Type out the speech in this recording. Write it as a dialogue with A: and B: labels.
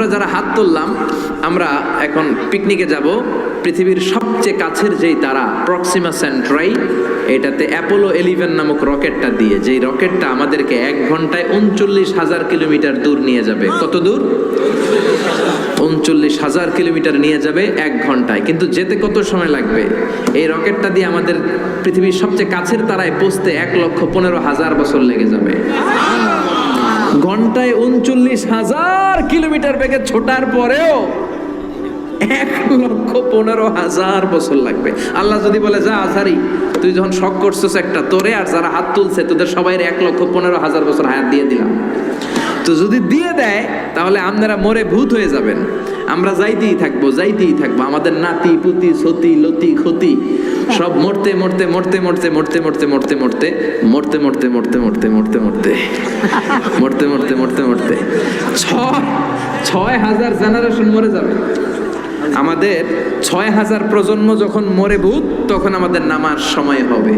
A: আমরা যারা হাত তুললাম, আমরা এখন পিকনিকে যাব। পৃথিবীর সবচেয়ে কাছের যেই তারা প্রক্সিমা সেন্ট্রাই, এটাতে অ্যাপোলো 11 নামক রকেটটা দিয়ে, যেই রকেটটা আমাদেরকে 1 ঘন্টায় 39,000 কিলোমিটার দূর নিয়ে যাবে। কত দূর? 39,000 কিলোমিটার নিয়ে যাবে 1 ঘন্টায়। কিন্তু যেতে কত সময় লাগবে? এই রকেটটা দিয়ে আমাদের পৃথিবীর সবচেয়ে কাছের তারায় পৌঁছতে 1,15,000 বছর লেগে যাবে। ঘন্টায় 39,000 কিলোমিটার বেগে ছোটার পরেও 1,15,000 বছর লাগবে। আল্লাহ যদি বলে, যা আজারি, তুই যখন শখ করছিস একটা, তোরে আর যারা হাত তুলছে তোদের সবাই 1,15,000 বছর হায়াত দিয়ে দিলাম। তো যদি দিয়ে দেয় তাহলে আপনারা মরে ভূত হয়ে যাবেন। আমরা যাইতেই থাকবো, যাইতেই থাকবো। আমাদের নাতি পুতি সতি লতি ক্ষতি সব মরতে মরতে মরতে মরতে মরতে মরতে মরতে মরতে মরতে মরতে মরতে মরতে মরতে মরতে মরতে মরতে মরতে মরতে 6,000 জেনারেশন মরে যাবে। আমাদের 6,000 প্রজন্ম যখন মরে ভূত, তখন আমাদের নামার সময় হবে।